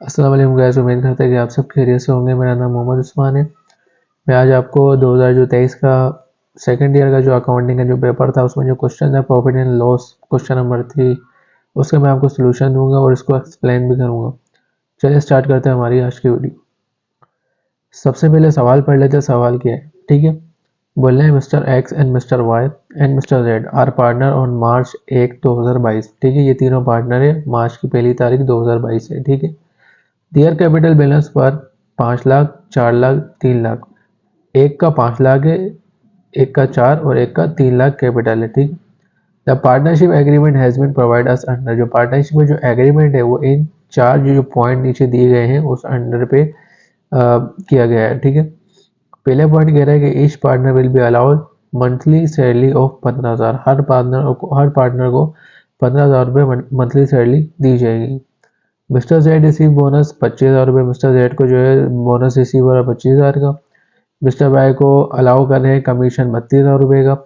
अस्सलाम वालेकुम गाइस, उम्मीद करते हैं कि आप सब खैरियत से होंगे। मेरा नाम मोहम्मद उस्मान है। मैं आज आपको 2023 का सेकंड ईयर का जो अकाउंटिंग का जो पेपर था उसमें जो क्वेश्चन था profit and loss question number 3, उसका मैं आपको सोल्यूशन दूंगा और इसको एक्सप्लेन भी करूंगा। चलिए स्टार्ट करते हैं हमारी आज की वीडियो। सबसे पहले सवाल पढ़ लेते हैं, सवाल क्या है। ठीक है, बोल रहे हैं mister X and mister Y and mister Z are partner on March 1 2022। ठीक है, ये तीनों पार्टनर है मार्च की पहली तारीख 2022 है। ठीक है, दियर कैपिटल बैलेंस पर 5 लाख, 4 लाख, 3 लाख। एक का 5 लाख है, एक का 4 और एक का 3 लाख कैपिटल है। ठीक, the partnership agreement has been provide us under. जो पार्टनरशिप में जो एग्रीमेंट है वो इन चार जो पॉइंट नीचे दिए गए हैं उस अंडर पे किया गया है। ठीक है, पहले पॉइंट कह रहा है कि each partner will be allowed monthly salary of 15,000। Her partner को 15,000 रुपये मंथली सैलरी दी जाएगी। मिस्टर जेड रिसीव बोनस 25,000 रुपये। मिस्टर जेड को जो है बोनस रिसीव हो रहा है 25,000 का। मिस्टर वाई को अलाउ कर रहे हैं कमीशन 32,000 रुपये का।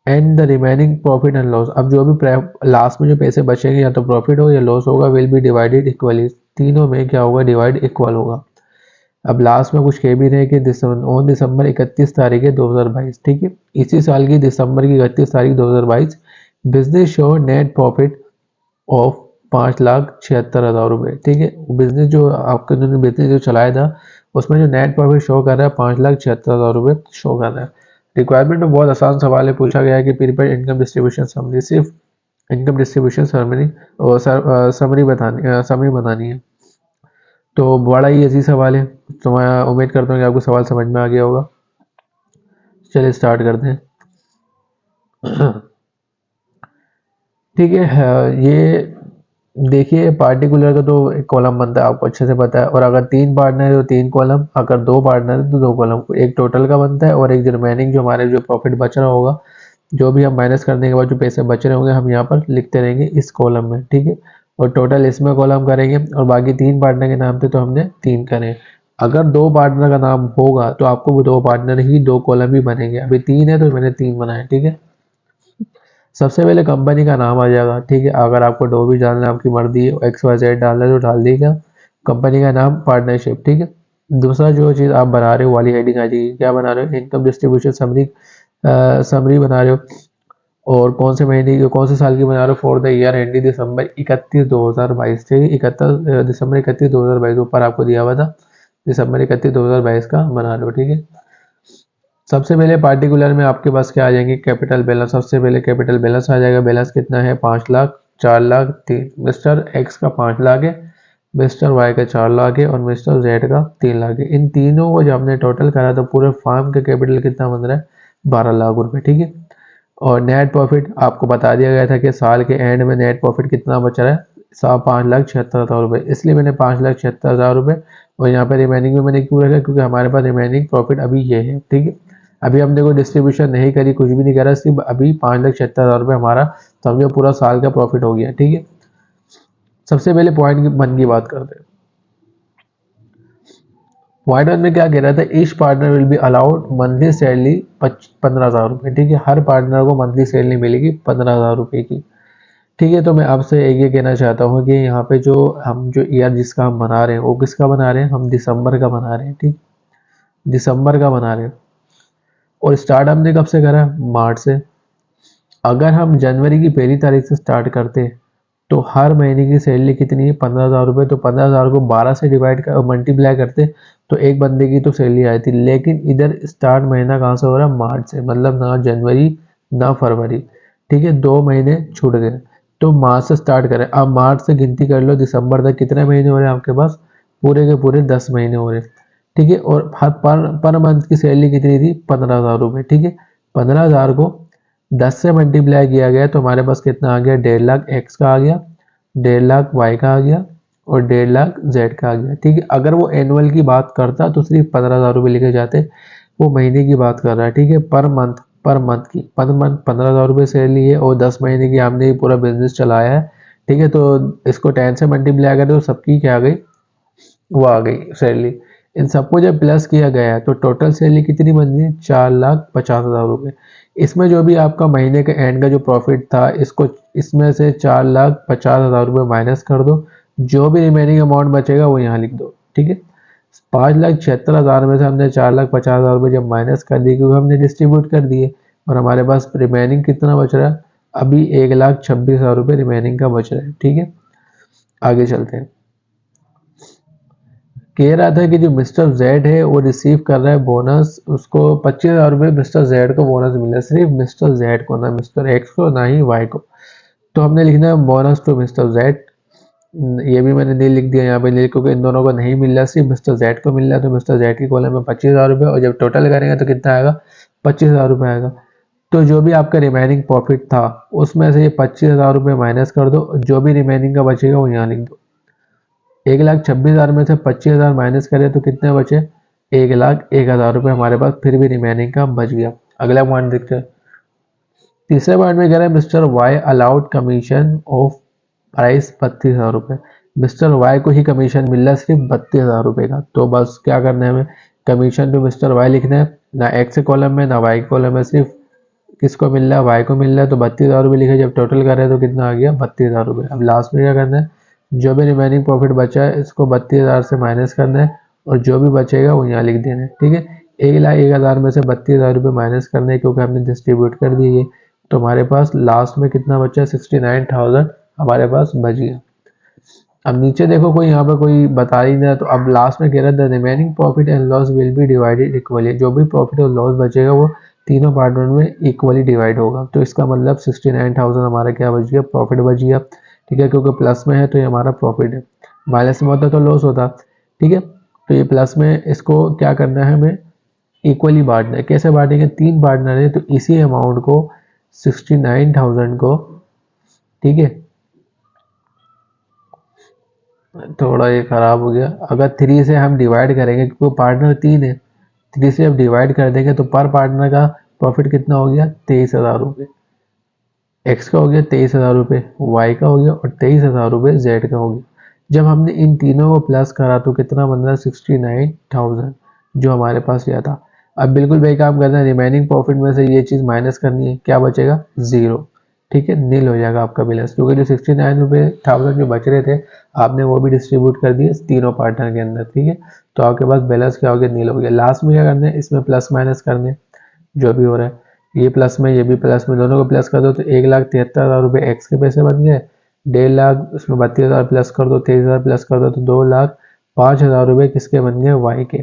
And the remaining profit and loss, अब जो भी लास्ट में जो पैसे बचेंगे या तो प्रॉफिट हो या लॉस होगा, विल बी डिवाइडेड इक्वली। तीनों में क्या होगा, डिवाइड इक्वल होगा। अब लास्ट में कुछ कह भी रहे कि दिसंबर 31 तारीख है 2022। ठीक है, इसी साल की दिसंबर की 31 तारीख 2022 business show net profit of 5,76,000 रुपये। ठीक है, बिजनेस जो आपका जो बिजनेस जो चलाया था उसमें जो नेट प्रॉफिट शो कर रहा है 5,76,000 रुपये शो कर रहा है। रिक्वायरमेंट में बहुत आसान सवाल है, पूछा गया है कि प्रीपेड इनकम डिस्ट्रीब्यूशन समरी, सिर्फ इनकम डिस्ट्रीब्यूशन समरी और समरी बतानी है। तो बड़ा ही अजीज सवाल है, तो मैं उम्मीद करता हूँ कि आपको सवाल समझ में आ गया होगा। चलिए स्टार्ट करते हैं। ठीक है, ये देखिए पार्टिकुलर का तो एक कॉलम बनता है, आपको अच्छे से पता है। और अगर 3 पार्टनर है तो 3 कॉलम, अगर 2 पार्टनर है तो 2 कॉलम। एक टोटल का बनता है और एक जो रिमेनिंग जो हमारे जो प्रॉफिट बच रहा होगा, जो भी हम माइनस करने के बाद जो पैसे बच रहे होंगे हम यहाँ पर लिखते रहेंगे इस कॉलम में। ठीक है, और टोटल इसमें कॉलम करेंगे और बाकी 3 पार्टनर के नाम थे तो हमने 3 करे। अगर 2 पार्टनर का नाम होगा तो आपको वो 2 पार्टनर ही 2 कॉलम ही बनेंगे। अभी 3 है तो मैंने 3 बनाए। ठीक है, सबसे पहले कंपनी का नाम आ जाएगा। ठीक है, अगर आपको डो भी डालना है, आपकी मर्जी है, XYZ डालना है तो डाल दीजिएगा। कंपनी का नाम पार्टनरशिप। ठीक है, दूसरा जो चीज़ आप बना रहे हो वाली हेडिंग आ जाएगी। क्या बना रहे हो, इनकम डिस्ट्रीब्यूशन समरी, समरी बना रहे हो। और कौन से महीने की कौन से साल की बना रहे हो, फॉर द ईयर एंडिंग दिसंबर 31 2022। ठीक है, 31 दिसंबर 31 2022 ऊपर आपको दिया हुआ था, दिसंबर 31 2022 का बना लो। ठीक है, सबसे पहले पार्टिकुलर में आपके पास क्या आ जाएंगे, कैपिटल बैलेंस। सबसे पहले कैपिटल बैलेंस आ जाएगा। बैलेंस कितना है, 5 लाख, 4 लाख, 3। मिस्टर एक्स का 5 लाख है, मिस्टर वाई का 4 लाख है और मिस्टर जेड का 3 लाख है। इन तीनों को जब हमने टोटल करा तो पूरे फार्म का कैपिटल कितना बन रहा है, 12 लाख रुपए। ठीक है, और नेट प्रॉफिट आपको बता दिया गया था कि साल के एंड में नेट प्रॉफिट कितना बच रहा है, 5,76,000 रुपये। इसलिए मैंने 5,76,000 रुपये और यहाँ पे रिमेनिंग में मैंने क्यों रखा, क्योंकि हमारे पास रिमेनिंग प्रॉफिट अभी ये है। ठीक है, अभी हमने कोई डिस्ट्रीब्यूशन नहीं करी, कुछ भी नहीं करा, सिर्फ अभी 5,76,000 रुपये हमारा समझो पूरा साल का प्रॉफिट हो गया। ठीक है, सबसे पहले पॉइंट 1 की बात करते हैं। पॉइंट 1 में क्या कह रहा था, each partner will be allowed monthly salary 15,000 रुपये। ठीक है, हर पार्टनर को मंथली सैलरी मिलेगी 15,000 रुपये की। ठीक है, तो मैं आपसे एक ये कहना चाहता हूँ कि यहाँ पे जो हम जो ईयर जिसका हम बना रहे हैं वो किसका बना रहे हैं, हम दिसंबर का बना रहे हैं। ठीक, दिसंबर का बना रहे हैं और स्टार्ट हमने कब से करा, मार्च से। अगर हम जनवरी की पहली तारीख से स्टार्ट करते हैं तो हर महीने की सैलरी कितनी है, 15,000 रुपये। तो 15,000 को 12 से डिवाइड कर मल्टीप्लाई करते तो एक बंदे की तो सैलरी आई थी। लेकिन इधर स्टार्ट महीना कहाँ से हो रहा है, मार्च से, मतलब ना जनवरी ना फरवरी। ठीक है, 2 महीने छूट गए तो मार्च से स्टार्ट करें। अब मार्च से गिनती कर लो दिसंबर तक कितने महीने हो रहे हैं आपके पास, पूरे के पूरे 10 महीने हो रहे हैं। ठीक है, और हर पर मंथ की सैलरी कितनी थी, 15,000 रुपये। ठीक है, 15,000 को 10 से मल्टीप्लाई किया गया तो हमारे पास कितना आ गया, 1.5 लाख एक्स का आ गया, 1.5 लाख वाई का आ गया और 1.5 लाख जेड का आ गया। ठीक है, अगर वो एनुअल की बात करता तो सिर्फ 15,000 रुपये लिखे जाते, वो महीने की बात कर रहा है। ठीक है, पर मंथ की, पर मंथ 15,000 रुपये सैलरी है और 10 महीने की हमने पूरा बिजनेस चलाया है। ठीक है, तो इसको 10 से मल्टीप्लाई करें तो सबकी क्या आ गई, वो आ गई सैलरी। इन सबको जब प्लस किया गया है तो टोटल सैलरी कितनी बन गई, 4,50,000 रुपये। इसमें जो भी आपका महीने के एंड का जो प्रॉफिट था इसको इसमें से 4,50,000 रुपये माइनस कर दो जो भी रिमेनिंग अमाउंट बचेगा वो यहाँ लिख दो। ठीक है, 5,76,000 में से हमने 4,50,000 रुपये जब माइनस कर दिए क्योंकि हमने डिस्ट्रीब्यूट कर दिए, और हमारे पास रिमेनिंग कितना बच रहा है, अभी 1,26,000 रुपये रिमेनिंग का बच रहा है। ठीक है, आगे चलते हैं। कह रहा था कि जो मिस्टर जेड है वो रिसीव कर रहा है बोनस, उसको 25,000 रुपये मिस्टर जेड को बोनस मिला है, सिर्फ मिस्टर जेड को, ना मिस्टर एक्स को ना ही वाई को। तो हमने लिखना है बोनस टू मिस्टर जेड। ये भी मैंने नहीं लिख दिया यहाँ पे नहीं, क्योंकि इन दोनों को नहीं मिल रहा, सिर्फ मिस्टर जेड को मिल रहा है। तो मिस्टर जेड की कॉलम में 25,000 रुपये, और जब टोटल करेंगे तो कितना आएगा, 25,000 रुपये आएगा। तो जो भी आपका रिमेनिंग प्रॉफिट था उसमें से ये 25,000 रुपये माइनस कर दो, जो भी रिमेनिंग का बचेगा वो यहाँ लिख दो। 1,26,000 में से 25,000 माइनस करें तो कितने बचे, 1,01,000 रुपये हमारे पास फिर भी रिमेनिंग का बच गया। अगला पॉइंट देखते हैं। तीसरे पॉइंट में कह रहा है mister Y allowed commission of price 32,000 रुपये। मिस्टर वाई को ही कमीशन मिल रहा है सिर्फ 32,000 रुपये का। तो बस क्या करना है, हमें कमीशन टू मिस्टर वाई लिखना है, ना एक्स कॉलम में ना वाई कॉलम में, सिर्फ किसको मिल रहा है, वाई को मिल रहा है। तो 32,000 रुपये लिखे, जब टोटल करें तो कितना आ गया, 32,000 रुपये। अब लास्ट में क्या करना है, जो भी रिमेनिंग प्रॉफिट बचा है इसको 32,000 से माइनस करना है, और जो भी बचेगा वो यहाँ लिख देना है। ठीक है, 1,01,000 में से 32,000 रुपये माइनस करने है क्योंकि हमने डिस्ट्रीब्यूट कर दिए। तो हमारे पास लास्ट में कितना बचा, 69,000 हमारे पास बच गया। अब नीचे देखो कोई यहाँ पे कोई बता ही नहीं, तो अब लास्ट में कह रहा है the remaining profit and loss will be divided equally. जो भी प्रॉफिट और लॉस बचेगा वो तीनों पार्टनर में इक्वली डिवाइड होगा। तो इसका मतलब 69,000 हमारा क्या बच गया, प्रॉफिट बच गया। ठीक है, क्योंकि प्लस में है तो ये हमारा प्रॉफिट है, माइनस में होता तो लॉस होता। ठीक है, तो ये प्लस में, इसको क्या करना है, हमें इक्वली बांटना है। कैसे बांटेंगे, 3 पार्टनर है तो इसी अमाउंट को 69,000 को, ठीक है, थोड़ा ये खराब हो गया। अगर 3 से हम डिवाइड करेंगे क्योंकि पार्टनर 3 है, 3 से जब डिवाइड कर देंगे तो पर पार्टनर का प्रॉफिट कितना हो गया, 23,000 रुपये। एक्स का हो गया 23,000 रुपये, वाई का हो गया, और 23,000 रुपये जेड का हो गया। जब हमने इन तीनों को प्लस करा तो कितना बन रहा, 69,000 जो हमारे पास यह था। अब बिल्कुल वही काम करना है, रिमेनिंग प्रॉफिट में से ये चीज़ माइनस करनी है, क्या बचेगा, जीरो। ठीक है, नील हो जाएगा आपका बैलेंस, क्योंकि जो 69,000 जो बच रहे थे आपने वो भी डिस्ट्रीब्यूट कर दिए तीनों पार्टनर के अंदर। ठीक है, तो आपके पास बैलेंस क्या हो गया, नील हो गया। लास्ट में क्या करना है, इसमें प्लस माइनस करने, जो भी हो रहा है, ये प्लस में ये भी प्लस में, दोनों को प्लस कर दो तो 1,73,000 रुपये एक्स के पैसे बन गए। 1,50,000 उसमें 32,000 प्लस कर दो, 23,000 प्लस कर दो तो 2,05,000 रुपये किसके बन गए, वाई के।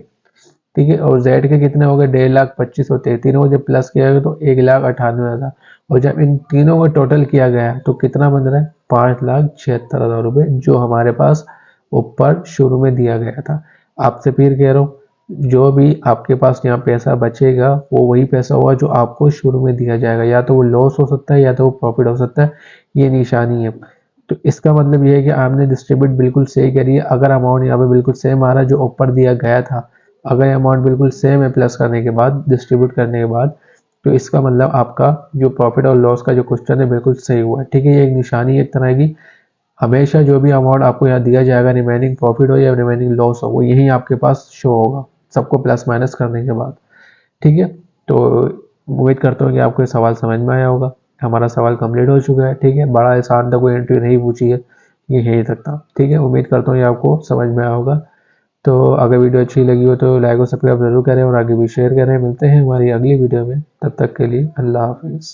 ठीक है, और जेड के कितने हो गए, 1,25,000 होते हैं। तीनों को जब प्लस किया गया तो 1,98,000, और जब इन तीनों को टोटल किया गया तो कितना बन रहा है, 5,76,000 रुपये, जो हमारे पास ऊपर शुरू में दिया गया था। आपसे फिर कह रहा हूँ, जो भी आपके पास यहाँ पैसा बचेगा वो वही पैसा होगा जो आपको शुरू में दिया जाएगा, या तो वो लॉस हो सकता है या तो वो प्रॉफिट हो सकता है, ये निशानी है। तो इसका मतलब ये है कि आपने डिस्ट्रीब्यूट बिल्कुल सही करी है। अगर अमाउंट यहाँ पे बिल्कुल सेम आ रहा है जो ऊपर दिया गया था, अगर अमाउंट बिल्कुल सेम है प्लस करने के बाद, डिस्ट्रीब्यूट करने के बाद, तो इसका मतलब आपका जो प्रॉफिट और लॉस का जो क्वेश्चन है बिल्कुल सही हुआ है। ठीक है, ये एक निशानी एक तरह की, हमेशा जो भी अमाउंट आपको यहाँ दिया जाएगा, रिमेनिंग प्रॉफिट हो या रिमेनिंग लॉस हो, वो यही आपके पास शो होगा सबको प्लस माइनस करने के बाद। ठीक है, तो उम्मीद करता हूँ कि आपको ये सवाल समझ में आया होगा। हमारा सवाल कंप्लीट हो चुका है। ठीक है, बड़ा आसान था, कोई एंट्री नहीं पूछी है, ये यही तक था। ठीक है, उम्मीद करता हूँ ये आपको समझ में आया होगा। तो अगर वीडियो अच्छी लगी हो तो लाइक और सब्सक्राइब जरूर करें और आगे भी शेयर करें। मिलते हैं हमारी अगली वीडियो में, तब तक के लिए अल्लाह हाफिज़।